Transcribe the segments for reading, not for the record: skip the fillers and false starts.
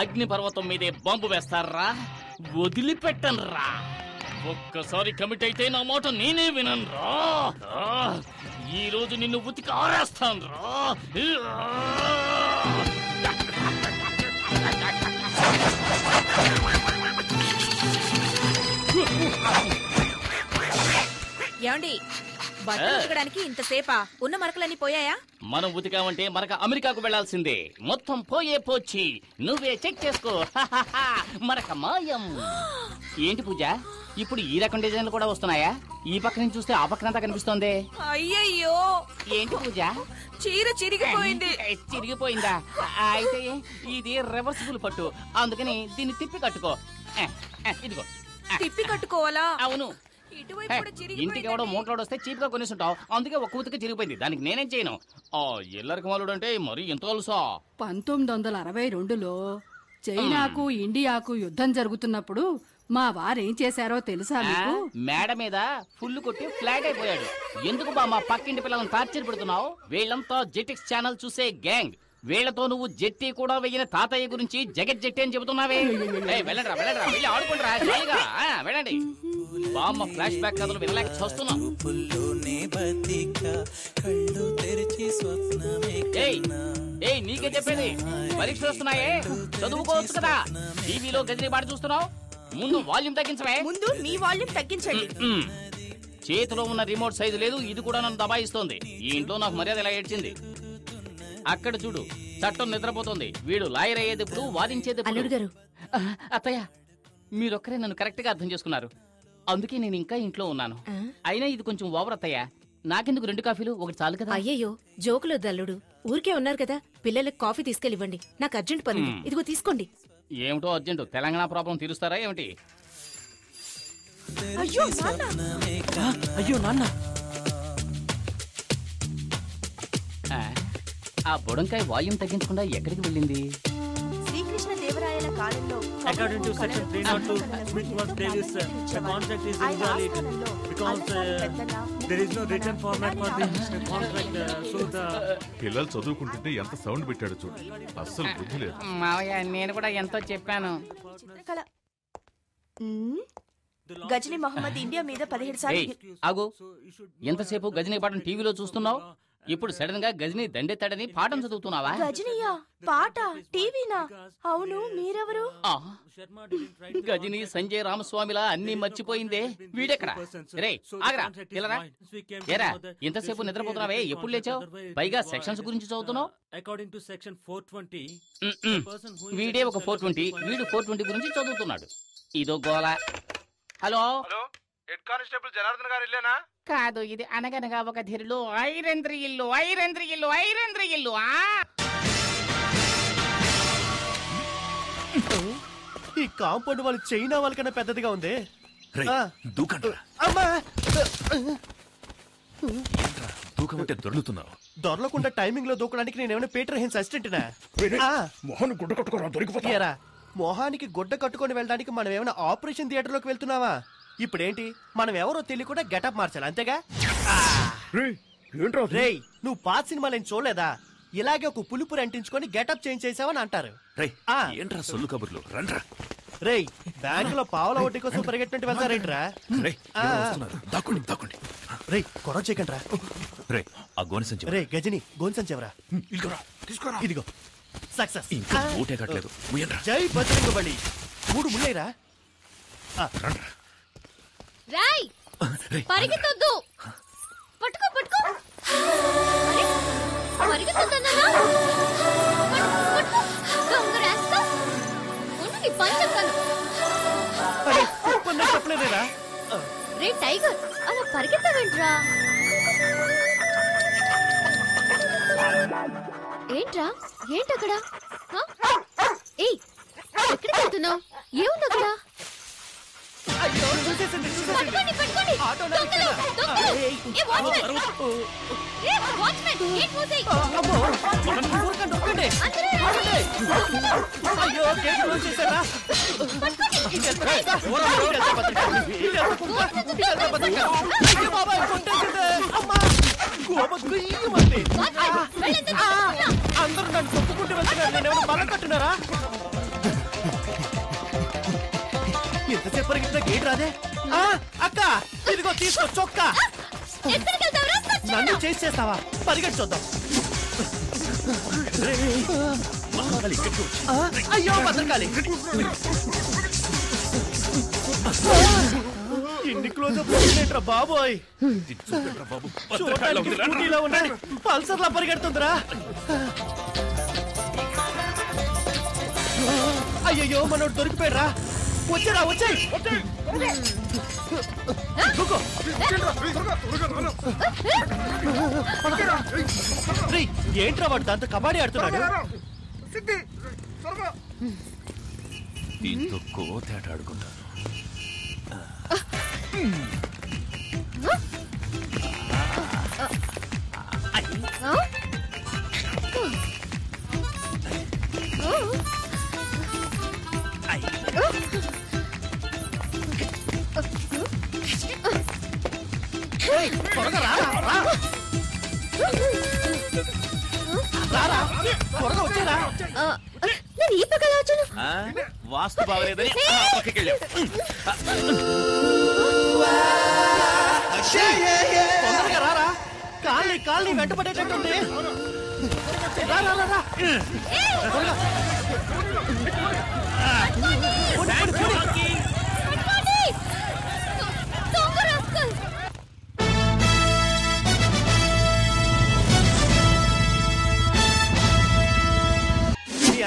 అగ్నిపర్వతం మీదే బాంబు వేస్తారా? వదిలిపెట్టనురా. ఒక్కసారి కమిట్ అయితే నా మాట నేనే విననురా. ఈ రోజు నిన్ను ఉతికి ఆరేస్తానురా. ఏమండి, బట్టలు ఉతకడానికి ఇంతసేపా? ఉన్న మరకలన్నీ పోయాయా? మనం ఉతికామంటే మనక అమెరికాకు వెళ్లాల్సిందే. మొత్తం పోచి నువ్వే చెక్ చేసుకో. మరక మాయం. ఏంటి పూజ, ఇప్పుడు ఈ రకం డిజైన్లు కూడా వస్తున్నాయా? ఈ పక్క నుంచి చూస్తే ఆ పక్కనంతా కనిపిస్తోంది. అయ్యయ్యో, ఏంటి పూజ, చీర చిరిగిపోయింది. చిరిగిపోయిందా? అయితే ఇది రివర్సిబుల్ పట్టు, అందుకని దీన్ని తిప్పి కట్టుకో. ఇదిగో. తిప్పి కట్టుకోవాలా? అవును. ఇంటికి ఎవడో మూటలోడు వస్తే చీప్ గా కొనేసుంటావు, అందుకే ఒక్క ఉతికి చిరిగిపోయింది. దానికి నేనేం చేయను. ఎల్లరికి మాలుడు అంటే మరి ఎంత కలుసా? 1962లో చైనాకు ఇండియాకు యుద్ధం జరుగుతున్నప్పుడు మా వారేం చేశారో తెలుసా మీకు? మేడ మీద ఫుల్ కొట్టి ఫ్లాట్ అయిపోయాడు. ఎందుకు బా మా పక్కింటి పిల్లలను టార్చర్ పెడుతున్నావు? వీళ్ళంతా జెటిక్స్ ఛానల్ చూసే గ్యాంగ్. వీళ్లతో నువ్వు జెట్టి కూడా వెయ్యిన తాతయ్య గురించి జగత్ జెట్టి అని చెబుతున్నావే. వెళ్ళండి వెళ్ళి ఆడుకుంటారా, వెళ్ళండి. బామ్మ ఫ్లాష్ బ్యాక్ కథలు వినలేక చూస్తున్నాం. నీకే చెప్పేది, పరీక్షలు వస్తున్నాయే, చదువుకోవచ్చు కదా. టీవీలో గజనీ పాట చూస్తున్నావు, ముందు వాల్యూమ్ తగ్గించవే. ముందు మీ వాల్యూమ్ తగ్గించండి. చేతిలో ఉన్న రిమోట్ సైజు లేదు, ఇది కూడా నన్ను దబాయిస్తోంది. ఈ ఇంట్లో నాకు మర్యాద ఇలా ఏడ్చింది. అక్కడ చూడు, చట్టం నిద్రపోతుంది. వీడు లాయర్ అయ్యేది ఇప్పుడు, వాదించేది. అల్లుడు గారు. అత్తయ్య, మీరొక్కరే నన్ను కరెక్ట్ గా అర్థం చేసుకున్నారు, అందుకే నేను ఇంకా ఇంట్లో ఉన్నాను. అయినా ఇది కొంచెం ఓవర్ అత్తయ్య. నాకెందుకు 2 కాఫీలు, ఒకటి చాలు కదా. అయ్యయ్యో, జోకులు అల్లుడు. ఊరికే ఉన్నారు కదా, పిల్లలకు కాఫీ తీసుకెళ్ళివ్వండి. నాకు అర్జెంట్ పని, ఇదిగో తీసుకోండి. ఏమిటో అర్జెంటు? తెలంగాణ ప్రాబ్లం తీరుస్తారా ఏమిటి? అయ్యో నాన్న, ఆ బుడంకాయ వాల్యూమ్ తగ్గించకుండా ఎక్కడికి వెళ్ళింది? శ్రీకృష్ణ దేవరాయల కాలంలో according to section 302 which was previous the contract is invalid because there is no written format for the contract so the పిల్లలు చదువుకుంటుంటే ఎంత సౌండ్ పెట్టాడు చూడు, అస్సలు బుద్ధి లేదు. మావయ్య, నేను కూడా ఎంతో చెప్పాను. గజనీ మహమ్మద్ ఇండియా మీద 17 సార్లు. ఆగు, ఎంతసేపు గజనీ పాటను టీవీలో చూస్తున్నావు? ఇప్పుడు సడన్ గా గజనీ దండెత్తాడని పాఠం చదువుతున్నావా? గజనీయా? పాట టీవీనా? అవును, మీరెవరు? గజనీ సంజయ్ రామస్వామిలా అన్ని మర్చిపోయిందే. వీడెక్కడ? రే ఆగరా, ఏరా ఎంతసేపు నిద్రపోతున్నావే? ఎప్పుడు లేచావు? పైగా సెక్షన్స్ గురించి చదువుతున్నావు. అకార్డింగ్ టు సెక్షన్ 420 వీడే ఒక 420, వీడు 420 గురించి చదువుతున్నాడు. ఇదో గోల. హలో, హెడ్ కానిస్టేబుల్ జనార్దన్ గారు ఇల్లేనా? కాదు, ఇది అనగనగా ఒక ధీరులో ఐరంద్రి ఇల్లు. ఈ కాంపౌండ్ వాళ్ళు చైనా వాళ్ళకన్నా పెద్దదిగా ఉంది. దూకమంటే దొర్లుతున్నావు. దొరలకుండా టైమింగ్ లో దూకడానికి నేనేమైనా పీటర్ హిన్స్ అసిస్టెంట్నా? మొహన్ గుడ్డ కట్టుకోరా, దొరికిపోతారా? మొహానికి గుడ్డ కట్టుకొని వెళ్ళడానికి మనం ఏమైనా ఆపరేషన్ థియేటర్ లోకి వెళ్తున్నావా? ఇప్పుడేంటి, మనం ఎవరో తెలియకుండా గెటప్ మార్చాలి, అంతేగా? రేయ్, నువ్వు పాత సినిమాలు ఏం చూడలేదా? ఇలాగే ఒక పులుపురు అంటించుకొని గెటప్ చేంజ్ చేసావని అంటారు. ఏంట్రా సొల్లు కబుర్లు, రండ్రా. రేయ్, బ్యాంక్ లో పావుల వడ్డీ కోసం పరిగెట్టినట్టు వెళ్తారేంట్రా? రేయ్, గొడవ చేయకండి రా. రే గజని, గోన్సంచి ఎవరా? ఇదిగో సక్సెస్. జై బజరంగ బలి. 3 ముళ్ళేరా? రాయ్, పరిగెత్తొద్దు. పట్టుకో పరిగెత్తొద్దన్నా. దొంగ రాస్తా. ఉండు, నీ పని చెప్తాను. చెప్పలేదేరా? రే టైగర్, అలా పరిగెత్తవేంట్రా? ఏంటక్కడ? ఏయ్, ఎక్కడికి వెళ్తున్నావు? ఏముంది అక్కడ? అందరూ నన్ను తొక్కుకుంటూ వెళ్తున్నారు, నేను ఏమైనా బలం కట్టున్నారా? ఎంతసేపు పరిగెత్తినా గేట్ రాదే. అక్క ఇదిగో తీసుకో చొక్కా. నన్ను చేసేస్తావా? పరిగెట్టి చూద్దాం. అయ్యో భద్రకాళి, ఎన్ని క్లోజప్ లేట్రా బాబోయ్. స్కూటీలో ఉన్న పల్సర్ లా పరిగెడుతుందిరా. అయ్యయ్యో మనోడు దొరికిపోయారా. వచ్చారా వచ్చాయి. ఏంట్రా వాడు దాంతో కబడ్డీ ఆడుతున్నాడు. తేట ఆడుకుంటాను. వాస్తు బాగలేదని రారా. కాళ్ళని వెంట పడేటట్టుంది.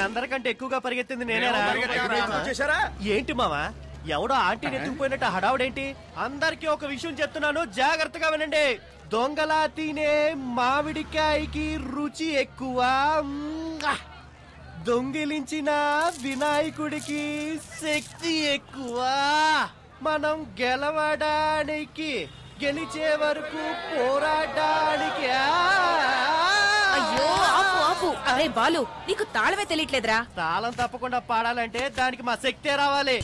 అందరికంటే ఎక్కువగా పరిగెత్తింది నేనేరా. ఏంటి మావా, ఎవడో ఆంటీని ఎత్తుకుపోయినట్టు హడావుడేంటి? అందరికీ ఒక విషయం చెప్తున్నాను, జాగ్రత్తగా వినండి. దొంగలా తినే మామిడికాయకి రుచి ఎక్కువ, దొంగిలించిన వినాయకుడికి శక్తి ఎక్కువ. మనం గెలవడానికి, గెలిచే వరకు పోరాడడానికి. అయ్యో ఆపు ఆపు. అరే బాలు, నీకు తాళమే తెలియట్లేదురా. తాళం తప్పకుండా పాడాలంటే దానికి మా శక్తే రావాలి.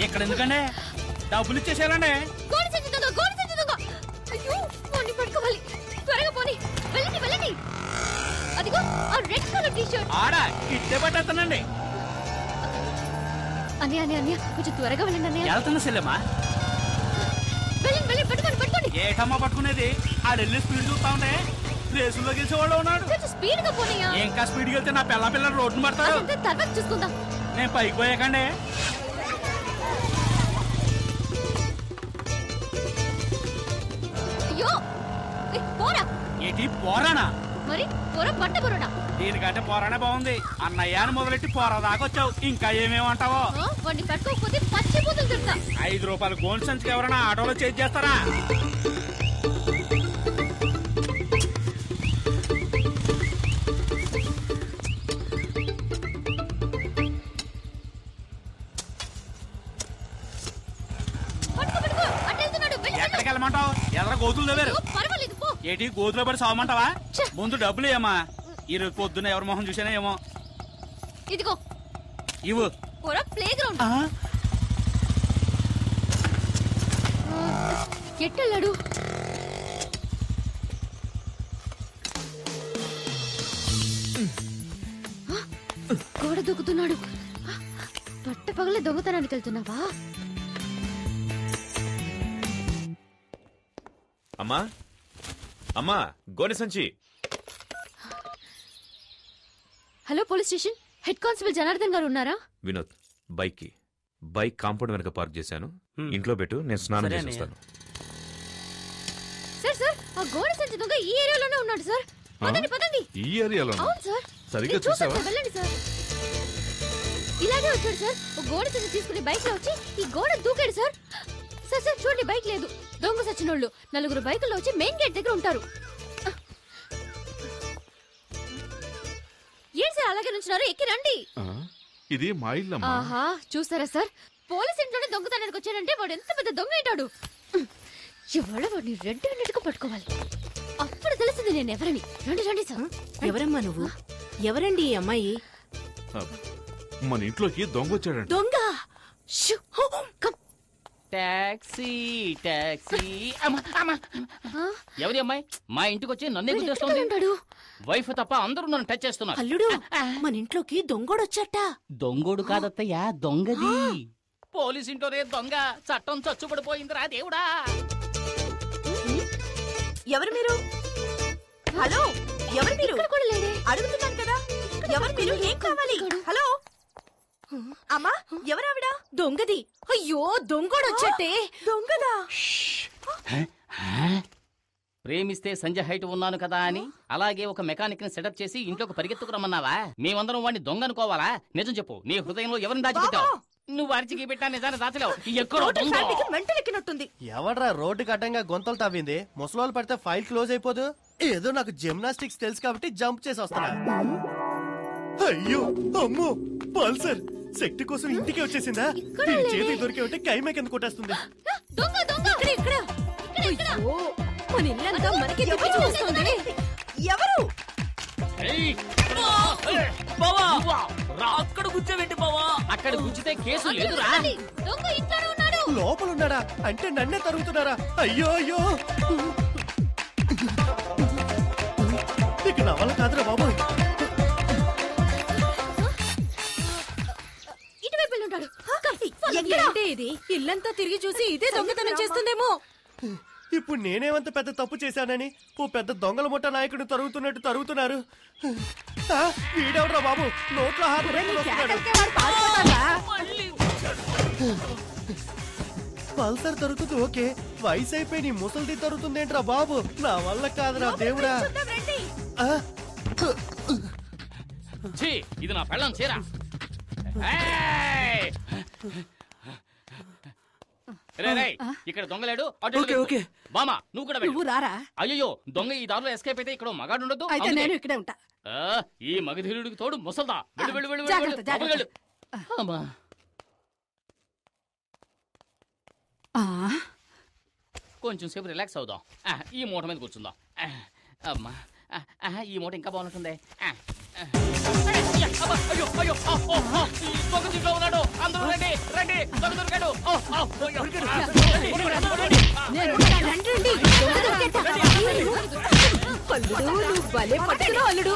ఇక్కడ ఎందుకండి? డబ్బులు ఇచ్చేసారండి. ఆడా ఇట్టే పట్టేస్తానండి. కొంచెం త్వరగా వెళ్ళండి. వెళ్తున్నా సెల్లమ్మా. ఏటమ్మా పట్టుకునేది? ఆడెళ్ళి స్పీడ్ చూస్తా ఉంటే రేసులో గెలిచేవాళ్ళు ఉన్నాడు. స్పీడ్ గా పోనీయా? ఇంకా స్పీడ్ వెళ్తే నా పిల్లలు రోడ్డును పడతారు. తర్వాత చూసుకుందాం. నేను పైకి పోయాకండి. అయ్యో పోరా. ఏంటి పోరానా? మరి పోరా పట్ట పోరాడా? దీనికంటే పోరానే బాగుంది. అన్నయ్యాన్ని మొదలెట్టి పోరా దాకొచ్చావు. ఇంకా ఏమేమంటావో. వాడిని కట్టుకోకపోతే పచ్చి బూతులు తిడతా. 5 రూపాయలు గోల్డ్ సంచికి ఎవరైనా ఆటోలో చేసి చేస్తారా? ఎక్కడికి వెళ్ళమంటావు? ఎదర గోతులు దేవారు. ఏంటి గోతులో పడి సావమంటావా? ముందు డబ్బులు ఏమా. ఈరోజు పొద్దున్న ఎవరి మొహం చూసానా ఏమో. ఇదిగో ఇవ్వు. ప్లే గ్రౌండ్ ఎట్టెళ్ళాడు? గోడ దూకుతున్నాడు. పట్ట పగలే దొంగతనానికి వెళ్తున్నావా? అమ్మా అమ్మా, గోనె సంచి. Hello police station, head constable Janardhan గారు ఉన్నారా? వినోద్, బైక్ కాంపౌండ్ వెనక పార్క్ చేశాను. ఇంట్లో పెట్టు, నేను స్నానం చేసి వస్తాను. సార్ ఆ గోడ సంచి దొంగ ఈ ఏరియాలోనే ఉన్నాడు సార్. పదండి. ఈ ఏరియాలో? అవును సార్. సరిగ్గా చూసావా? వెళ్ళండి సార్. ఇలాగే వచ్చాడు సార్. ఒక గోడ సంచి తీసుకుని బైక్ లో వచ్చి ఈ గోడ దూకాడు సార్. సార్ చూడండి, బైక్ లేదు. దొంగ సచ్చినోళ్ళు 4 బైకుల్లో వచ్చి మెయిన్ గేట్ దగ్గర ఉంటారు. ఏం సార్ అలాగే నుంచున్నారు? ఎక్కి రండి. ఇది మా ఇల్లమ్మా. ఆహా, చూస్తారా సార్, పోలీస్ ఇంట్లోనే దొంగతనానికి వచ్చాడంటే వాడు ఎంత పెద్ద దొంగ ఏంటాడు. ఇవాళ వాడిని రెడ్ హ్యాండెడ్గా పట్టుకోవాలి. అప్పుడు తెలిసింది నేను ఎవరని. రండి సార్. ఎవరమ్మా నువ్వు? ఎవరండి ఈ అమ్మాయి? మన ఇంట్లోకి దొంగ వచ్చాడండి. దొంగ? టాక్సీ. ఎవరి అమ్మాయి మా ఇంటికి వచ్చి నన్నే గుర్తొస్తుంది? వైఫ్ తప్ప అందరూ నన్ను టచ్ చేస్తున్నారు. అల్లుడు మన ఇంట్లోకి దొంగోడొచ్చట. దొంగోడు కాదత్తయ్యా, దొంగది. పోలీస్ ఇంట్లోనే దొంగ. చట్టం చచ్చుబడిపోయిందిరా దేవుడా. ఎవరు మీరు? హలో, ఎవరు మీరు? అడుగుతున్నాను కదా, ఎవరు మీరు? ఏం కావాలి? హలో అమ్మా, ఎవరావిడ? దొంగది. అయ్యో దొంగోడొచ్చటే. దొంగదా? ప్రేమిస్తే సంజయ్ హైట్ ఉన్నాను కదా అని అలాగే ఒక మెకానిక్ ని సెటప్ చేసి ఇంట్లోకి పరిగెత్తుకురమ్మన్నావా? మేమందరం వాడిని దొంగ అనుకోవాలా? నిజం చెప్పు, నీ హృదయంలో ఎవరిని దాచిపెట్టావు? నువ్వు అరిచికి పెట్టా నిజాన్ని దాచలేవు. మెంటలెక్కినట్టుంది. ఎవడ్రా రోడ్డుకి అడ్డంగా గొంతలు తవ్వింది? ముసలోళ్ళు పడితే ఫైల్ క్లోజ్ అయిపోదు. ఏదో నాకు జిమ్నాస్టిక్స్ తెలుసు కాబట్టి జంప్ చేసి వస్తున్నా. అయ్యో అమ్మో, పల్సర్ శక్తి కోసం ఇంటికి వచ్చేసిందా? చేతికి దొరికే ఉంటే కైమే కింద కొట్టేస్తుంది. మన ఇల్లంతా మనకి చూస్తుంది. ఎవరు? అక్కడ కూర్చోబెట్టి బావా. అక్కడ గుచ్చితే కేసు లేదురా. లోపల ఉన్నాడా అంటే నన్నే తరుగుతున్నారా? అయ్యో అయ్యో, ఇక నా వల్ల కాదురా బాబు. ఏంటి ఇది? ఇల్లంతా తిరిగి చూసి ఇదే దొంగతనం చేస్తుందేమో. ఇప్పుడు నేనేమంత పెద్ద తప్పు చేశానని ఓ పెద్ద దొంగల ముఠ నాయకుడు తరుగుతున్నట్టు తరుగుతున్నారు. వీడెవడ్రా బాబు నోట్లో పల్సర్ తరుగుతుంది ఓకే, వయసు అయిపోయి నీ ముసలిది తరుగుతుందేంట్రా బాబు? నా వల్ల కాదురా దేవుడా. ఇది నా పెళ్ళం చీర. ఇక్కడ దొంగలేడు. బామా నువ్వు కూడా నువ్వు రారా? అయ్యో దొంగ ఈ దారిలో ఎస్కేప్ అయితే ఇక్కడ మగాడు ఉండదు. అయితే నేను ఇక్కడే ఉంటా. ఈ మగధీరుడికి తోడు ముసల్దా. కొంచెం సేపు రిలాక్స్ అవుదాం. ఈ మూట మీద కూర్చుందాం. అమ్మా ఈ మూట ఇంకా బాగుంటుంది. ఉన్నాడు. అందరూ రండి రండి, దొంగ దొరికాడు. అల్లుడు భలే పట్టుకున్నావు అల్లుడు.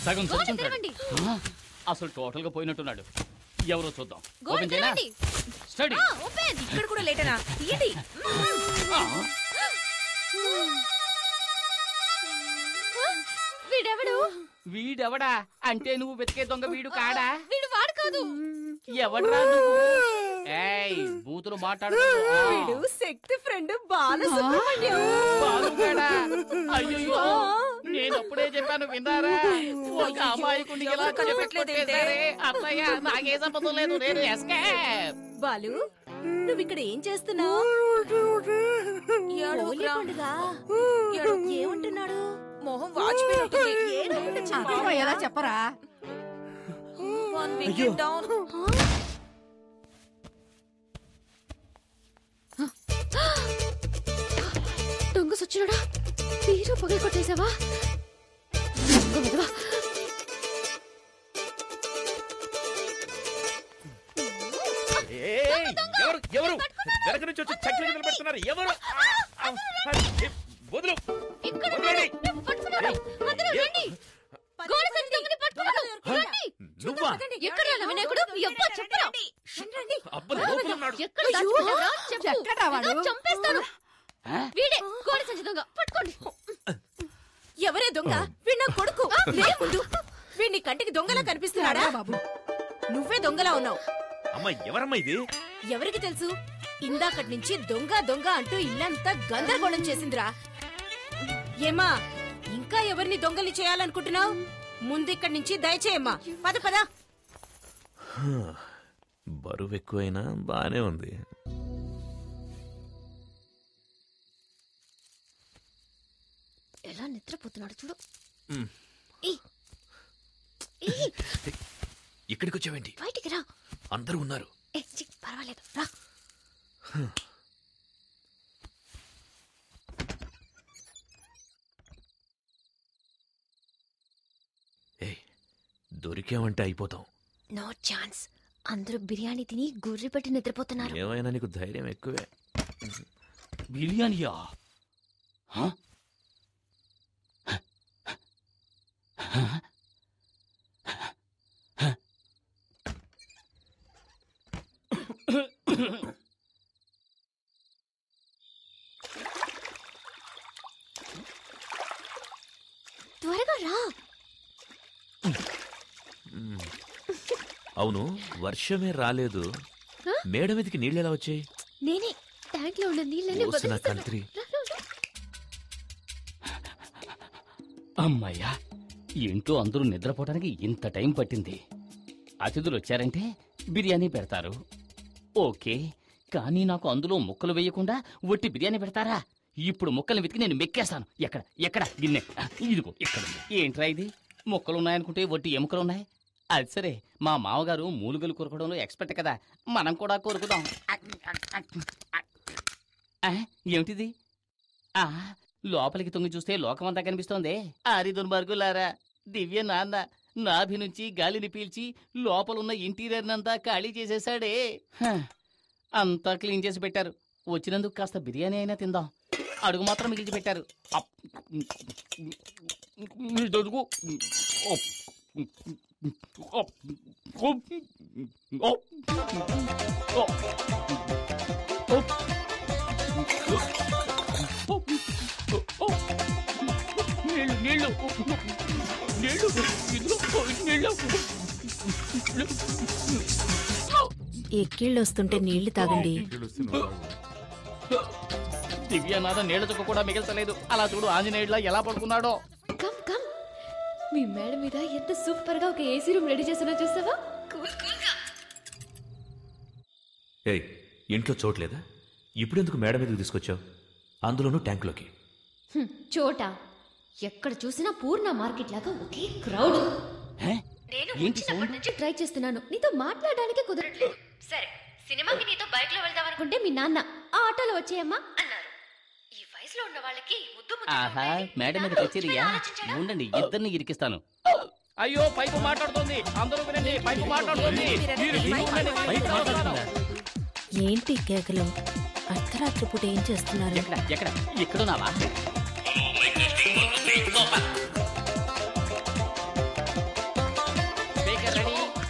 సగం చచ్చుంటాడు. అసలు టోటల్ గా పోయినట్టున్నాడు. ఎవరో చూద్దాం. ఓపెన్ చేయనా? స్టడీ. ఇక్కడ కూడా లేటనా? తీయండి. వీడెవడు? వీడెవడా అంటే నువ్వు వెతికే దొంగ వీడు కాడా? వీడు వాడు కాదు. ఎవడ్రా నువ్వు? ఏయ్ బూతులు మాట్లాడు. శక్తి ఫ్రెండ్ బాలసుబ్రహ్మణ్యం. అయ్యో నేను అప్పుడే చెప్పాను విన్నారా? ఒక అమాయకుడిని ఎలా చెప్పట్లేదే అత్తయ్య. నాకే సంబంధం లేదు, నేను ఎస్కేప్. బాలు నువ్వు ఇక్కడ ఏం చేస్తున్నావు? ఏమంటున్నాడు? మొహం వాచిపోయి ఎలా చెప్పరా? దొంగ సచ్చినడా? తీరు పగలు కొట్టేసావా? ఎవరు వెనక నుంచి వచ్చి చక్కెర పెడుతున్నారు? ఎవరు? వదులు. నువ్వా? ఎవరే దొంగ? వీడు నా కొడుకు. వీడిని కంటికి దొంగలా కనిపిస్తున్నాడా? బాబు నువ్వే దొంగలా ఉన్నావు. అమ్మా ఎవరమ్మా ఇది? ఎవరికి తెలుసు? ఇందాకటి నుంచి దొంగ దొంగ అంటూ ఇల్లంతా గందరగోళం చేసిందిరా. ఏమా ఇంకా ఎవరిని దొంగలి చేయాలనుకుంటున్నావు? ముందిక్కడి నుంచి దయచేయమ్మా. పద పద. బరువు ఎక్కువైనా బానే ఉంది. ఎలా నిద్రపోతున్నాడు చూడు. ఇక్కడికి వచ్చావేంటి? బయటికి రా. అందరూ ఉన్నారు. పర్వాలేదు రా. దొరికామంటే అయిపోతాం. No chance. అందరూ బిర్యానీ తిని గుర్రి పెట్టి నిద్రపోతున్నారు. ఏమైనా నీకు ధైర్యం ఎక్కువే. బిర్యానీయా? త్వరగా రా. అవును, వర్షమే రాలేదు. మేడ మీదకి నీళ్ళు ఎలా వచ్చాయి? నేనే ట్యాంక్ లో ఉన్న నీళ్ళని ఓసిన కంత్రి. అమ్మయ్యా, ఇంట్లో అందరూ నిద్రపోవడానికి ఇంత టైం పట్టింది. అతిథులు వచ్చారంటే బిర్యానీ పెడతారు, ఓకే. కానీ నాకు అందులో ముక్కలు వేయకుండా ఒట్టి బిర్యానీ పెడతారా? ఇప్పుడు ముక్కలు వెతికి నేను మెక్కేస్తాను. ఎక్కడ ఎక్కడ గిన్నె? ఇదిగో ఇక్కడ. ఏంట్రా ఇది? ముక్కలున్నాయనుకుంటే ఒట్టి ఎముకలున్నాయి. అది సరే, మా మామగారు మూలుగలు కొరకడంలో ఎక్స్పర్ట్ కదా, మనం కూడా కొరుకుదాం. ఏమిటిది? లోపలికి తొంగి చూస్తే లోకమంతా కనిపిస్తోంది. ఆరి దుర్మార్గులారా, దివ్య నాన్న నాభి నుంచి గాలిని పీల్చి లోపలున్న ఇంటీరియర్ నంతా ఖాళీ చేసేసాడే. అంతా క్లీన్ చేసి పెట్టారు. వచ్చినందుకు కాస్త బిర్యానీ అయినా తిందాం. అడుగు మాత్రం మిగిల్చి పెట్టారు. ఎక్కిళ్ళు వస్తుంటే నీళ్లు తాగండి. దివ్యనాథ నీళ్ల చుక్క కూడా మిగల్చలేదు. అలా చూడు, ఆంజనేయుడిలా ఎలా పడుకున్నాడో. Come come. మీ మేడ మీద ఎంత సూపర్ గా ఒక ఏసీ రూమ్ రెడీ చేసినా చూస్తావా? ఏయ్, ఇంట్లో చోట్లేదా? ఇప్పుడెందుకు మేడ మీదకి తీసుకొచ్చావు? అందులోనూ ట్యాంకులోకి. చోట ఎక్కడ చూసినా పూర్ణ మార్కెట్ లాగా ఒకే క్రౌడ్. నేను వచ్చినప్పటి నుంచి ట్రై చేస్తున్నాను, నీతో మాట్లాడడానికి కుదరట్లేదు. సరే, సినిమాకి నీతో బైక్ లో వెళ్దాం అనుకుంటే మీ నాన్న ఆ ఆటోలో వచ్చేయమ్మా అన్నారు. ఈ వయసులో ఉన్న వాళ్ళకి ఆహా, మేడ మీద తెచ్చిరియా? ఉండండి, ఇద్దరిని ఇరికిస్తాను. అయ్యో, పైపు మాట్లాడుతోంది. అందరూ వినండి, పైపు మాట్లాడుతోంది. ఏంటి కేకలు? అర్ధరాత్రి పూట ఏం చేస్తున్నారు? ఎక్కడ ఎక్కడ ఎక్కడున్నావా?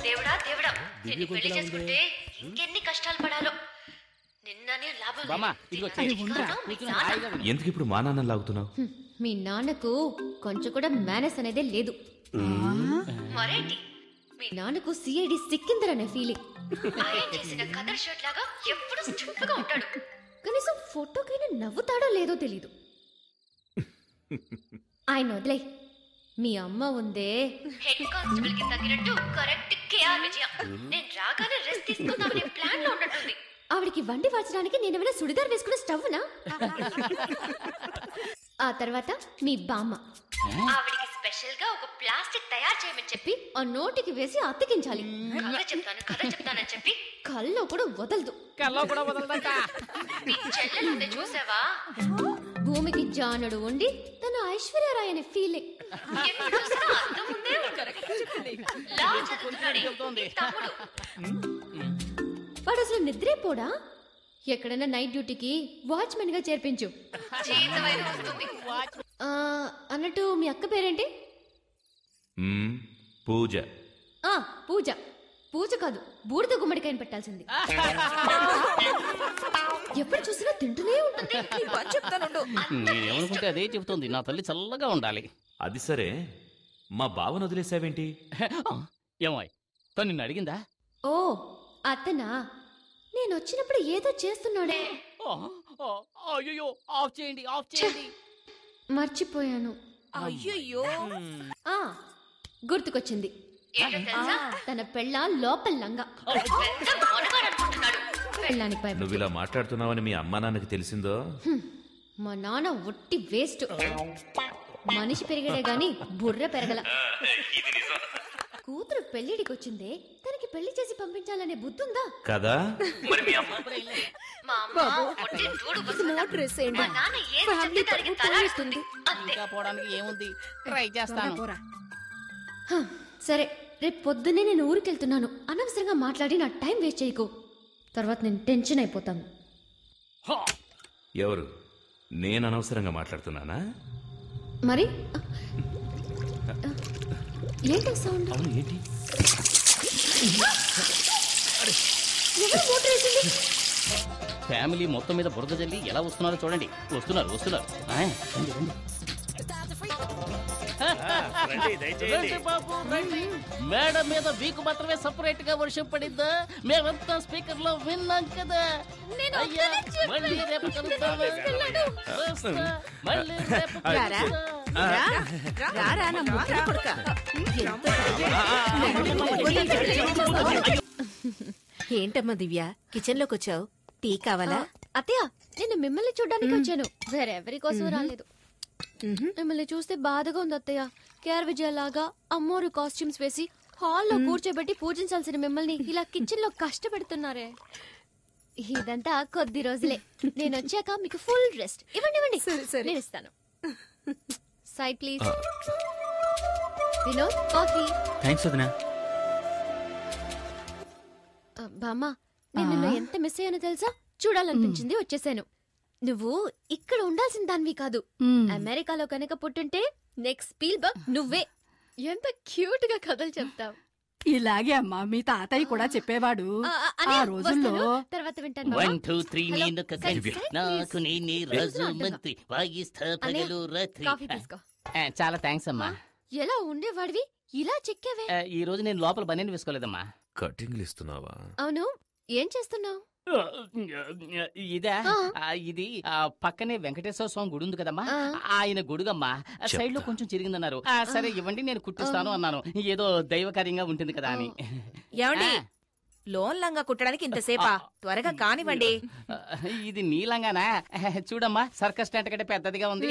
దేవుడా దేవుడా, నిన్ను పెళ్లి చేసుకుంటే ఇంకెన్ని కష్టాలు పడాలో. నిన్ననే లాభం. ఎందుకు ఇప్పుడు మా నాన్న లాగుతున్నావు? మీ నాన్నకు కొంచెం కూడా మేనస్ అనేదే లేదు. మరేంటి, మీ నాన్నకు సిఐడి సిక్కిందరనే ఫీలింగ్. ఆయన చేసిన కదర్ షర్ట్ లాగా ఎప్పుడు స్ట్రిక్ట్ గా ఉంటాడు. కనీసం ఫోటోకైనా నవ్వుతాడో లేదో తెలీదు. ఆయన వదిలే. మీ అమ్మ ఉందే, హెడ్ కానిస్టేబుల్ కి తగినట్టు కరెక్ట్ కేఆర్ విజయ. నేను రాగానే రెస్ట్ తీసుకుందామనే ప్లాన్ లో ఉన్నట్టుంది. ఆవిడికి వండి వాచడానికి నేనేమైనా సుడిదార్ వేసుకున్న స్టవ్నా? ఆ తర్వాత మీ బామ్మ, ఆవిడికి స్పెషల్ గా ఒక ప్లాస్టిక్ తయారు చేయమని చెప్పి ఆ నోటికి వేసి అతికించాలి. కథ చెప్తానని చెప్పి కల్లో కూడా వదలదు. మీ చెల్లెలుంది చూసావా? భూమికి జానుడు ఉండి తన ఐశ్వర్యరాయ్ అనే ఫీలింగ్. వాడు అసలు నిద్రేపోడా? ఎక్కడైనా నైట్ డ్యూటీకి వాచ్మెన్ గా చేర్పించు. అన్నట్టు మీ అక్క పేరేంటి? పూజ. పూజ. పూజ కాదు, బూడిద గుమ్మడికాయని పెట్టాల్సింది. ఎప్పుడు చూసినా తింటూనే ఉంటుంది. నేనేమనుకుంటే అదే చెబుతుంది. నా తల్లి చల్లగా ఉండాలి. అది సరే, మా బావను వదిలేసావేంటి? ఏమాయ్, తను నిన్ను అడిగిందా? ఓ అతనా? నేను వచ్చినప్పుడు ఏదో చేస్తున్నాడే. అయ్యో, ఆఫ్ చేయండి, ఆఫ్ చేయండి. మర్చిపోయాను. అయ్యో, గుర్తుకొచ్చింది. తన పెళ్ళ లోపల లంగా. పెళ్ళానికి భయపడు. నువ్వు ఇలా మాట్లాడుతున్నావని మీ అమ్మా నాన్నకి తెలిసిందో? మా నాన్న ఒట్టి వేస్ట్. మనిషి పెరిగాడే గాని బుర్ర పెరగల. కూతురు పెళ్లిడికి వచ్చిందే, తనకి పెళ్లి చేసి పంపించాలనే బుద్ధుందా కదా? పోవడానికి ఏముంది, ట్రై చేస్తాను. సరే, రేపు పొద్దున్నే నేను ఊరికెళ్తున్నాను. అనవసరంగా మాట్లాడి నా టైం వేస్ట్ చేయకు. తర్వాత నేను టెన్షన్ అయిపోతాను. ఎవరు? నేను అనవసరంగా మాట్లాడుతున్నానా? మరి ఏంటి సౌండ్? అవును ఏంటి? ఎవరు మోటార్ వేసింది? ఫ్యామిలీ మొత్తం మీద బురద జల్లి ఎలా వస్తున్నారో చూడండి. వస్తున్నారు. రండి బాబు, రండి. మేడ మీద వీకు మాత్రమే సపరేట్ గా వర్షం పడిందా? మేమంతా స్పీకర్ లో విన్నాం కదా. అయ్యా, మళ్ళీ రేపు కలుద్దాము. మళ్ళీ రేపు ఏంటమ్మా దివ్య, కిచెన్ లోకి వచ్చావు? టీ కావాలా? అత్తయ్య, నేను మిమ్మల్ని చూడ్డానికి వచ్చాను, వేరెవరి కోసం రాలేదు. మిమ్మల్ని చూస్తే బాధగా ఉంది అత్తయ్య. కేఆర్ విజయలాగా అమ్మోరు కాస్ట్యూమ్స్ వేసి హాల్లో కూర్చోబెట్టి పూజించాల్సిన మిమ్మల్ని ఇలా కిచెన్ లో కష్టపెడుతున్నారే. ఇదంతా కొద్ది రోజులే. నేను వచ్చాక మీకు ఫుల్ రెస్ట్. ఇవ్వండి. నేను ఇస్తాను. Side please. Vinod, coffee. Thanks వదినా. బామ్మ, నేను నిన్ను ఎంత మిస్ అయ్యానో తెలుసా? చూడాలనిపించింది, వచ్చేసాను. నువ్వు ఇక్కడ ఉండాల్సిన దానివి కాదు. అమెరికాలో కనుక పుట్టుంటే నెక్స్ట్ స్పీల్బర్గ్ నువ్వే. ఎంత క్యూట్ గా కథలు చెప్తావు. ఇలాగే అమ్మా మీ తాతయ్య కూడా చెప్పేవాడు. ఆ రోజుల్లో తర్వాత వింటాను. 1 2 3 నేను నాకు నేనే రాజు మంత్రి వాయిస్తా పగలు రాత్రి. కాఫీ తీసుకో. చాలా థ్యాంక్స్ అమ్మా. ఎలా ఉండేవాడివి ఇలా చెక్కావే? ఈ రోజు నేను లోపల బనీని వేసుకోలేదమ్మా. కటింగ్లు ఇస్తున్నావా? అవును, ఏం చేస్తున్నావు? ఇదా? ఇది పక్కనే వెంకటేశ్వర స్వామి గుడి ఉంది కదమ్మా, ఆయన గుడుగమ్మా. సైడ్ లో కొంచెం చిరిగిందన్నారు. సరే ఇవ్వండి, నేను కుట్టిస్తాను అన్నాను. ఏదో దైవకార్యంగా ఉంటుంది కదా అని. ఏమండి, లోన్ లంగా కుట్టడానికి ఇంతసేపా? త్వరగా కానివ్వండి. ఇది నీలంగానా? చూడమ్మా, సర్కస్ టెంట్ కంటే పెద్దదిగా ఉంది.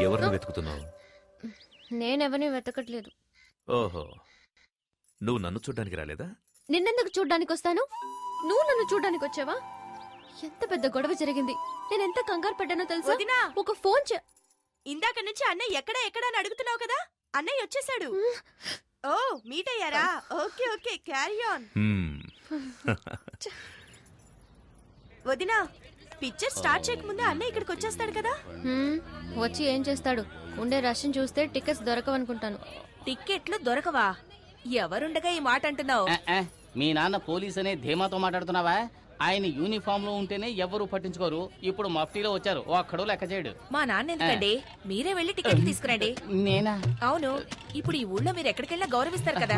ఎవరిని వెతుకుతున్నావు? నేనెవరిని వెతకట్లేదు. ఓహో, నువ్వు నన్ను చూడ్డానికి రాలేదా? నిన్నెందుకు చూడ్డానికి వస్తాను? నువ్వు నన్ను చూడ్డానికి వచ్చావా? ఎంత పెద్ద గొడవ జరిగింది. నేనెంత కంగారు పడ్డానో తెలుసా? ఒక ఫోన్ ఇందాక నుంచి అన్నయ్య ఎక్కడ అని అడుగుతున్నావు కదా. అన్నయ్య వచ్చేసాడు. ఓ, మీట్ అయ్యారా? Okay, carry on. వదినా, పిక్చర్ స్టార్ట్ చేయకముందే అన్నయ్య ఇక్కడికి వచ్చేస్తాడు కదా. వచ్చి ఏం చేస్తాడు? ఉండే రష్ని చూస్తే టికెట్స్ దొరకవనుకుంటాను. టిక్కెట్లు దొరకవా? ఎవరుండగా ఈ మాట అంటున్నావు? మీ నాన్న పోలీస్ అనే ధీమాతో మాట్లాడుతున్నావా? ఆయన యూనిఫామ్ లో ఉంటేనే ఎవరు పట్టించుకోరు. ఇప్పుడు మఫ్టీలో వచ్చారు, ఒక్కడో లెక్క చేయడు. మా నాన్న ఎందుకండి? మీరే వెళ్లి టికెట్ తీసుకురండి. నేనా? అవును, ఇప్పుడు ఈ ఊళ్ళో మీరు ఎక్కడికెళ్ళినా గౌరవిస్తారు కదా.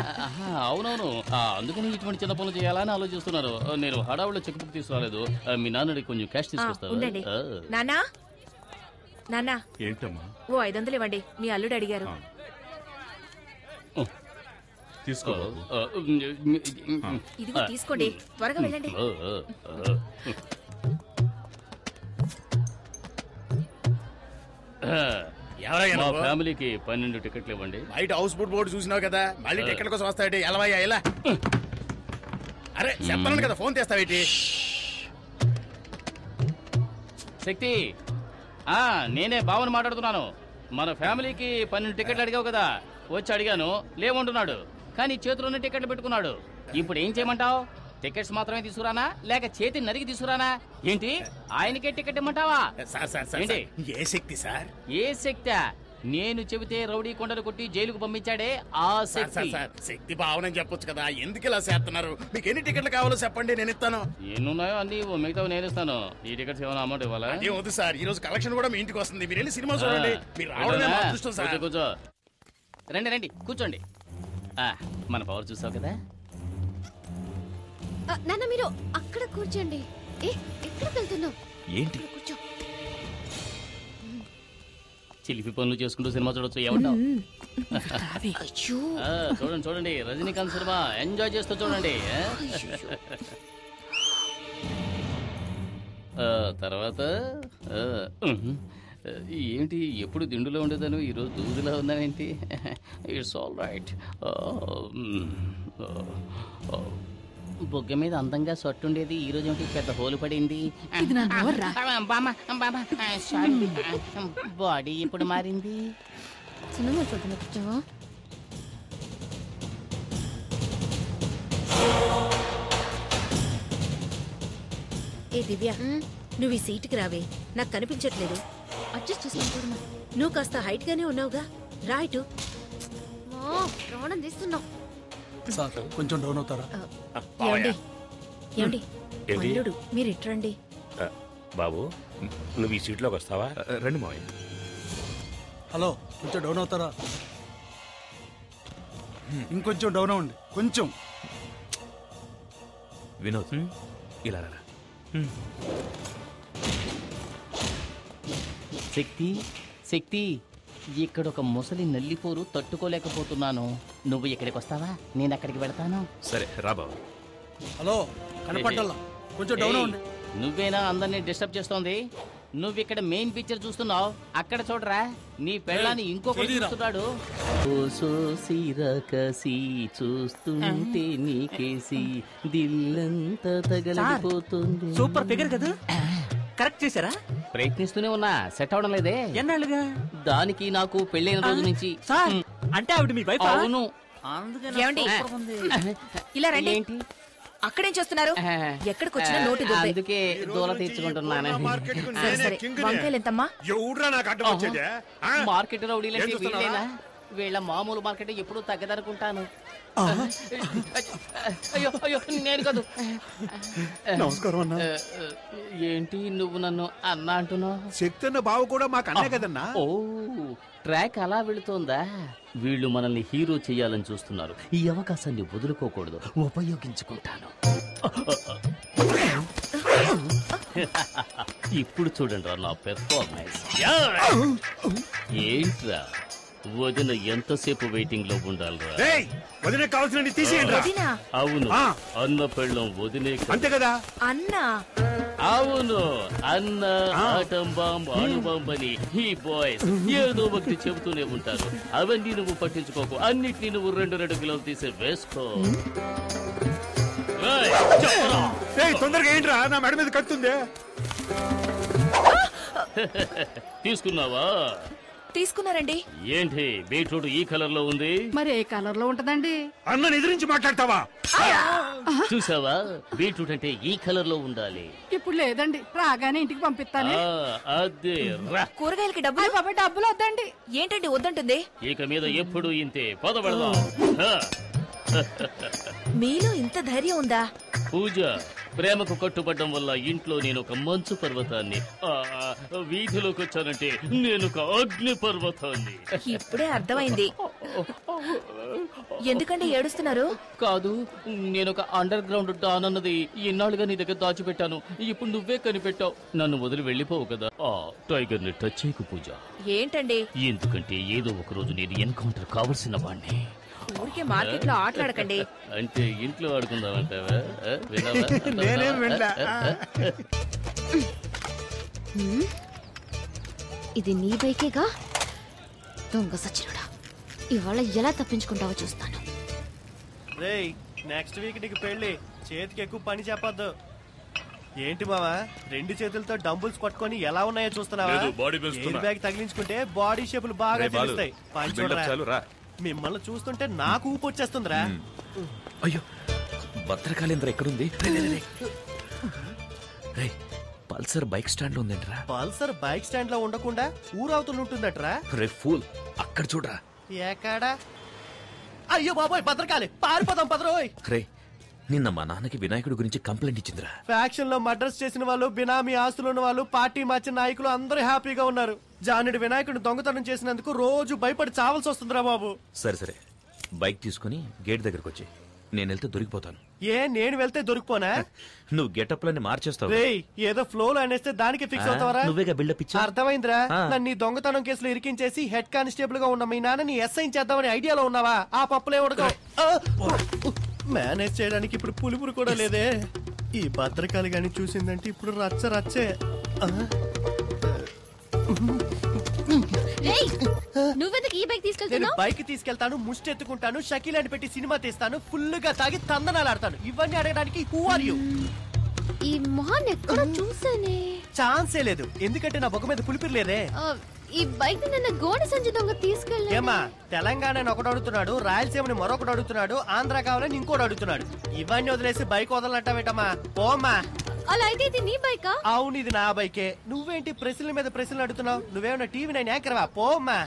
అవునవును, అందుకని ఇటువంటి చిన్న పనులు చేయాలని ఆలోచిస్తున్నారు. నేను హడావులో చెక్ బుక్ తీసుకురాలేదు. మీ నాన్నడి కొంచెం క్యాష్ తీసుకొస్తాను. నాన్నా, ఏంటమ్మా? ఓ 500 ఇవ్వండి, మీ అల్లుడు అడిగారు. తీసుకో. ఇదిగో తీసుకోండి, త్వరగా వెళ్ళండి. మా ఫ్యామిలీకి 12 టికెట్లు ఇవ్వండి. బయట హౌస్ ఫుడ్ బోర్డు చూసినావు కదా, మళ్ళీ టికెట్ కోసం వస్తాయి. ఎలా అరే చెప్తాను కదా, ఫోన్ తెస్తావేటి? శక్తి, నేనే బావని మాట్లాడుతున్నాను. మన ఫ్యామిలీకి 12 టికెట్లు అడిగావు కదా. వచ్చి అడిగాను, లేవంటున్నాడు. కానీ చేతిలోనే టికెట్లు పెట్టుకున్నాడు. ఇప్పుడు ఏం చేయమంటావు? టికెట్స్ మాత్రమే తీసుకురానా, లేక చేతి నరికి తీసుకురానా? ఏంటి, ఆయనకే టికెట్ ఇమ్మంటావా? ఏ శక్తి సార్? ఏ శక్తి? నేను చెబితే రౌడీ కొండలు కొట్టి జైలుకు పంపించాడే ఆ శక్తి. శక్తి భావన చెప్పొచ్చు కదా, ఎందుకు ఇలా చేస్తున్నారు? మీకు ఎన్ని టికెట్లు కావాలో చెప్పండి, నేను ఇస్తాను. ఎన్నున్నాయో అన్ని మిగతావి నేను ఇస్తాను. ఈ టికెట్స్ ఏమైనా అమౌంట్ ఇవ్వాలా? అదే వద్దు సార్, ఈ రోజు కలెక్షన్ కూడా మీ ఇంటికి వస్తుంది. మీరు వెళ్ళి సినిమా చూడండి. మీరు రావడమే మా అదృష్టం సార్. కూర్చో, రండి కూర్చోండి. మన పవర్ చూసావు కదా. నాన్న, మీరు అక్కడ కూర్చోండి. ఎక్కడికి వెళ్తున్నావు? ఏంటి? కూర్చో. చిలిపి పనులు చేసుకుంటూ సినిమా చూడొచ్చు. ఏమంటావు? చూడండి, రజనీకాంత్ సినిమా ఎంజాయ్ చేస్తూ చూడండి. తర్వాత ఏంటి, ఎప్పుడు దిండులో ఉండేదాను, ఈరోజు దూదులో ఉందానేంటి? It's all right. బొగ్గ మీద అందంగా సొట్టుండేది ఈ రోజు ఏంటి పెద్ద హోలు పడింది. ఇది నా నోర్రా. బామా బామా సారీ. బాడీ ఇప్పుడు మారింది. సినిమా చూడవచ్చు. ఏ దివ్య, నువ్వు ఈ సీటుకి రావే, నాకు కనిపించట్లేదు. అడ్జస్ట్ చేసుకుంటున్నా. నువ్వు కాస్త హైట్ గానే ఉన్నావుగా, రా ఇటు. రావడం తీస్తున్నావు. కొంచెం డౌన్ అవుతారా? ఏమండి ఏమండి ఏంటి? అల్లుడు, మీరు ఇట్రండి. బాబు నువ్వు ఈ సీట్లోకి వస్తావా? రండి మావయ్య. హలో, కొంచెం డౌన్ అవుతారా? ఇంకొంచెం డౌన్ అవ్వండి, కొంచెం. వినోద్ ఇలా రా. శక్తి శక్తి, ఇక్కడ ఒక ముసలి నల్లిపోరు తట్టుకోలేకపోతున్నాను. నువ్వు ఇక్కడికి వస్తావా? నేను అక్కడికి వెళ్తాను. సరే రా బాబు. హలో, కనపడ్డల్లా, కొంచెం డౌన్ అవ్వండి. నువ్వేనా అందరినీ డిస్టర్బ్ చేస్తోంది? నువ్వు ఇక్కడ మెయిన్ పిక్చర్ చూస్తున్నావు, అక్కడ చూడరా, నీ పెళ్ళాన్ని ఇంకొకటి చూస్తున్నాడు. చూస్తుంటే నీకేసి దిల్లంతా తగలిపోతుంది. సూపర్ ఫిగర్ కదా, కరెక్ట్ చేశారా? ప్రయత్నిస్తూనే ఉన్నా, సెట్ అవడం లేదే. ఎన్నాళ్ళుగా? దానికి నాకు పెళ్ళైన రోజు నుంచి. అంటే ఆవిడ మీ వైఫ్? అవును. ఏమండి, ఇలా రండి. ఏంటి అక్కడేం చేస్తున్నారు? ఎక్కడికి వచ్చినా నోటి దుబ్బే. అందుకే దూల తీర్చుకుంటున్నాను. సరే సరే, వంకాయలు ఎంతమ్మా? మార్కెట్ రౌడీలంటే వీళ్ళేనా? వీళ్ళ మామూలు మార్కెట్ ఎప్పుడు తగ్గదనుకుంటాను. అయ్యో అయ్యో, నేను కాదు. నమస్కారం అన్నా. ఏంటి నువ్వు నన్ను అన్నా అంటున్నావు? శక్తి అన్న బావ కూడా మాకు అన్నే కదన్నా. ఓ, ట్రాక్ అలా వెళుతోందా? వీళ్ళు మనల్ని హీరో చేయాలని చూస్తున్నారు. ఈ అవకాశాన్ని వదులుకోకూడదు, ఉపయోగించుకుంటాను. ఇప్పుడు చూడండి నా పెర్ఫార్మెన్స్. ఏంట్రా వదిన ఎంతసేపు వెయిటింగ్ లో ఉండాలిరా? వదిన కావాల్సిన తీసేయండి. అవును, అన్న పెళ్ళం వదినే అంతే కదా. అన్నా? అవును, అన్న ఆటం బాంబ్ అణుబాంబ్ అని ఈ బాయ్స్ ఏదో ఒకటి చెబుతూనే ఉంటారు. అవన్నీ నువ్వు పట్టించుకోకు, అన్నిటినీ నువ్వు 2 కిలోలు తీసి వేసుకో. తొందరగా ఏంట్రా, నా మెడ మీద కత్తుంది. తీసుకున్నావా? తీసుకున్నారండి. ఏంటి బీట్రూట్ ఈ కలర్ లో ఉంది? మరి ఏ కలర్ లో ఉంటదండి? అన్న ఎదిరించి మాట్లాడతావా? చూసావా, బీట్రూట్ అంటే ఈ కలర్ లో ఉండాలి. ఇప్పుడు లేదండి, రాగానే ఇంటికి పంపిస్తాను. అదే రా. కూరగాయలకి డబ్బులు? బాబా డబ్బులు వద్దండి. ఏంటండి వద్దంటుంది? ఇక మీద ఎప్పుడు ఇంతే, పదబడదాం. మీలో ఇంత ధైర్యం ఉందా? పూజ, ప్రేమకు కట్టుబడ్డం వల్ల ఇంట్లో నేను ఒక మంచు పర్వతాన్ని, వీధిలోకి వచ్చానంటే నేను ఒక అగ్ని పర్వతాన్ని. ఇప్పుడే అర్థమైంది. ఎందుకండి ఏడుస్తున్నారు? కాదు, నేను ఒక అండర్ గ్రౌండ్ డాన్ అన్నది ఎన్నాళ్ళుగా నీ దగ్గర దాచిపెట్టాను. ఇప్పుడు నువ్వే కనిపెట్టావు. నన్ను వదిలి వెళ్ళిపోవు కదా. టైగర్ ని టచ్ చేయకు పూజ. ఏంటండి? ఎందుకంటే ఏదో ఒక రోజు నేను ఎన్కౌంటర్ కావలసిన వాడిని. ఊరికే మార్కెట్ లో ఆటలాడకండి. అంటే ఇంట్లో ఆడుకుందామంటావా? నేనేం వెళ్ళా. ఇది నీ బైకేగా? దొంగ సచ్చినుడా, ఇవాళ ఎలా తప్పించుకుంటావో చూస్తాను. రేయ్, నెక్స్ట్ వీక్ నీకు పెళ్లి, చేతికి ఎక్కువ పని చెప్పొద్దు. ఏంటి మావా, 2 చేతులతో డంబుల్స్ పట్టుకొని ఎలా ఉన్నాయో చూస్తున్నావా? ఎయిర్ బ్యాగ్ తగిలించుకుంటే బాడీ షేపులు బాగా తెలుస్తాయి. పని చూడరా. మిమ్మల్ని చూస్తుంటే నాకు ఊపు వచ్చేస్తుందిరా. అయ్యో, భద్రకాళేంద్ర ఎక్కడుంది? పల్సర్ బైక్ స్టాండ్ లో ఉందంటరా. పల్సర్ బైక్ స్టాండ్ లో ఉండకుండా ఊరవుతులు ఉంటుందట్రా. రే ఫూల్, అక్కడ చూడరా. ఎక్కడా? అయ్యో బాబోయ్, భద్రకాళి, పారిపోదాం పదరోయ్. రే, నిన్న మా నాన్నకి వినాయకుడి గురించి కంప్లైంట్ ఇచ్చిందిరా. ఫ్యాక్షన్ లో మర్డర్స్ చేసిన వాళ్ళు, బినామీ ఆస్తులు ఉన్న వాళ్ళు, పార్టీ మార్చిన నాయకులు అందరూ హ్యాపీగా ఉన్నారు. జానుడి వినాయకుడిని దొంగతనం చేసినందుకు రోజు భయపడి చావాల్సి వస్తుందిరా బాబు. సరే సరే, బైక్ తీసుకుని గేట్ దగ్గరకు వచ్చి, నేను వెళ్తే దొరికిపోతాను. నేను వెళ్తే దొరికిపోనా? నువ్వు గెటప్ లని మార్చేస్తావు. ఏదో ఫ్లో లో అనేస్తే దానికి ఫిక్స్ అవుతావరా? నువ్వేగా బిల్డప్ ఇచ్చా. అర్థమైందిరా. నన్ను దొంగతనం కేసులో ఇరికించేసి హెడ్ కానిస్టేబుల్ గా ఉన్న మీ నాన్నని ఎస్ఐ చేద్దామని ఐడియాలో ఉన్నావా? ఆ పప్పులే ఉడకవు. మేనేజ్ చేయడానికి ఇప్పుడు పులుపురు కూడా లేదే. ఈ భద్రకాళి గాని చూసిందంటే ఇప్పుడు రచ్చ రచ్చే. నువ్వెందుకు ఈ బైక్ నేను తీసుకెళ్తున్నావు? బైక్ తీసుకెళ్తాను, ముష్టి ఎత్తుకుంటాను, షకీల్ అని పెట్టి సినిమా తీస్తాను, ఫుల్ గా తాగి తందనాలు ఆడతాను. ఇవన్నీ అడగడానికి హూ ఆర్ యూ? ఈ మొహాన్ని ఎక్కడ చూసానే? ఛాన్సే లేదు, ఎందుకంటే నా బొగ్గ మీద పులిపిరి లేదే. ఈ బైక్ నిన్న గోడ సంచి దొంగ తీసుకెళ్ళా. ఏమా తెలంగాణ ఒకటి అడుగుతున్నాడు, రాయలసీమని మరొకటి అడుగుతున్నాడు, ఆంధ్ర కావాలని ఇంకోటి అడుగుతున్నాడు. ఇవన్నీ వదిలేసి బైక్ వదలనంటావేటమ్మా? పోమ్మా. అలా అయితే ఇది నీ బైకా? అవును, ఇది నా బైకే. నువ్వేంటి ప్రశ్నల మీద ప్రశ్నలు అడుగుతున్నావు? నువ్వేమన్నా టీవీ నైన్ యాంకర్వా? పోమ్మా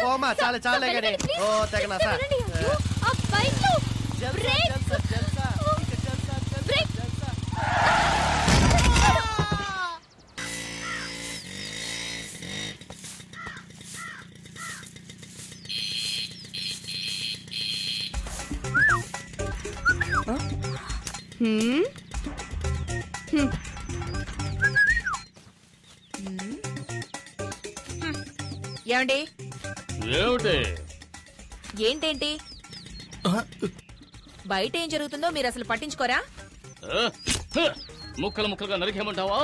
పోమ్మా. చాలా చాలా గానీ ఓ తెగనా సార్. ఏమండి? ఏంటేంటి బయట ఏం జరుగుతుందో మీరు అసలు పట్టించుకోరా? ముక్కలు ముక్కలుగా నరికేమంటావా?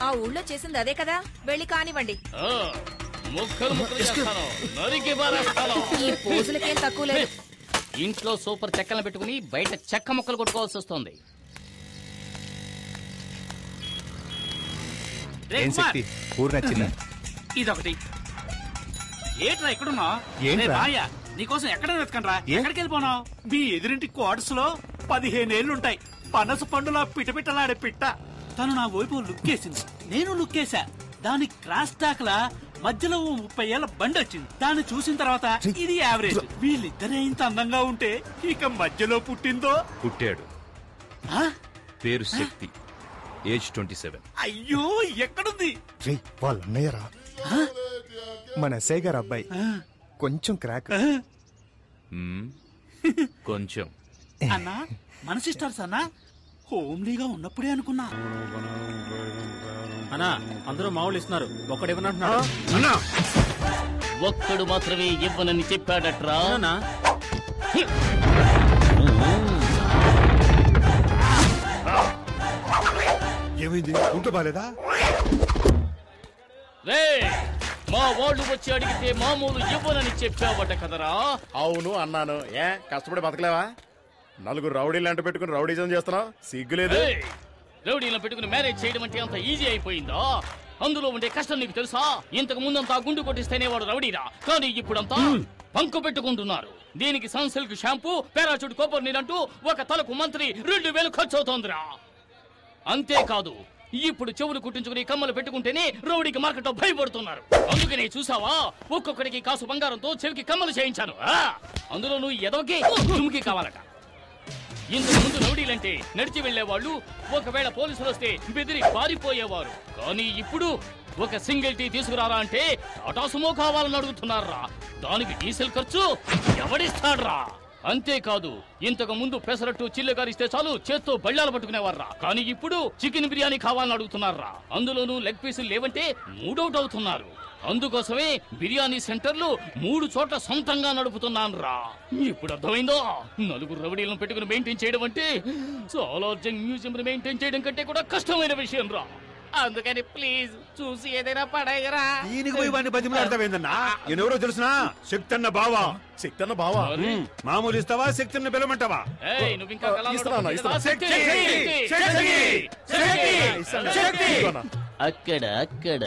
ఆ ఊళ్ళో చేసింది అదే కదా, వెళ్ళి కానివ్వండి. ముక్కలు ముక్కలు చేస్తాను, నరికి పారేస్తాను. ఈ పోజులకేం తక్కువ లేదు. ఇంట్లో సూపర్ చెక్కలను పెట్టుకుని బయట చెక్క ముక్కలు కొట్టుకోవాల్సి వస్తుంది. ఇదొకటి. ఏట్రా ఎక్కడున్నా? నీకోసం ఎక్కడ వెతకండ్రా? ఎక్కడికి వెళ్ళిపోనావు? మీ ఎదురింటి క్వార్టర్స్ లో 15 ఏళ్లుంటాయి. పనస పండులా పిటపిటలాడే పిట్ట. తను నా వైపు లుక్కేసింది, నేను లుక్కేసా. దాని క్రాస్ టాక్ లా మధ్యలో 30 ఏళ్ల బండి వచ్చింది. దాన్ని చూసిన తర్వాత ఇది యావరేజ్. వీళ్ళిద్దరే ఇంత అందంగా ఉంటే ఇక మధ్యలో పుట్టిందో. పుట్టాడు. పేరు శక్తి, ఏజ్ 27. అయ్యో ఎక్కడుంది? వాళ్ళ అన్నయ్యరా, మన ఎస్ఐ గారు అబ్బాయి. కొంచెం క్రాక్. కొంచెం అన్నా మన సిస్టర్స్ అన్నా. హోమ్లీగా ఉన్నప్పుడే అనుకున్నా. అన్నా అందరూ మామూలు ఇస్తున్నారు, ఒక్కడు ఇవ్వనంటున్నాడు. ఒక్కడు మాత్రమే ఇవ్వనని చెప్పాడట్రా. ఏమైంది? ఉంటూ బాలేదా? మా వాళ్ళు వచ్చి అడిగితే మామూలు ఇవ్వనని చెప్పావట కదరా? అవును అన్నాను. ఏ కష్టపడి బతకలేవా? నలుగురు రౌడీలు అంట పెట్టుకుని రౌడీజం చేస్తున్నావు, సిగ్గులేదు? రౌడీలను పెట్టుకుని మ్యారేజ్ చేయడం అంటే అంత ఈజీ అయిపోయిందా? అందులో ఉండే కష్టం నీకు తెలుసా? ఇంతకు ముందంతా గుండు కొట్టిస్తేనే వాడు రౌడీరా, కానీ ఇప్పుడంతా పంకు పెట్టుకుంటున్నారు. దీనికి సన్సిల్క్ షాంపూ, పారాచూట్ కోపర్ నీరంటూ ఒక తలకు మంత్రి 2000 ఖర్చు అవుతోందిరా. అంతేకాదు, ఇప్పుడు చెవులు కుట్టించుకుని కమ్మలు పెట్టుకుంటేనే రౌడీకి మార్కెట్ లో భయపడుతున్నారు. అందుకనే చూసావా, ఒక్కొక్కడికి కాసు బంగారంతో చెవికి కమ్మలు చేయించాను. అందులో నువ్వు ఎదోకి దుమ్కి కావాలట. ఇంతకు ముందు రౌడీలంటే నడిచి వెళ్లేవాళ్ళు, ఒకవేళ పోలీసులు వస్తే బెదిరి పారిపోయేవారు. కానీ ఇప్పుడు ఒక సింగిల్ టీ తీసుకురారా అంటే టాటా సుమో కావాలని అడుగుతున్నారా. దానికి డీజిల్ ఖర్చు ఎవడిస్తాడ్రా? అంతేకాదు, ఇంతకు ముందు పెసరట్టు చిల్లగారిస్తే చాలు చేత్తో బళ్ళాలు పట్టుకునేవారా. కానీ ఇప్పుడు చికెన్ బిర్యానీ కావాలని అడుగుతున్నారా. అందులోనూ లెగ్ పీసులు లేవంటే మూడౌట్ అవుతున్నారు. అందుకోసమే బిర్యానీ సెంటర్లు 3 చోట్ల సొంతంగా నడుపుతున్నాను రా. ఇప్పుడు అర్థమైందో? నలుగురు రౌడీలను పెట్టుకుని మెయింటైన్ చేయడం అంటే సాలార్జంగ్ మ్యూజియం మెయింటైన్ చేయడం కంటే కూడా కష్టమైన విషయం రా. అందుకని ప్లీజ్ చూసి ఏదైనా పడేయరా. దీనికి పోయి వాడిని బతిమలాడతావేందన్నా? ఎవరో తెలుసునా? శక్తన్న బావా. శక్తన్న బావా? మామూలు ఇస్తావా? శక్తిని పిలవమంటావా? నువ్వు ఇంకా అక్కడ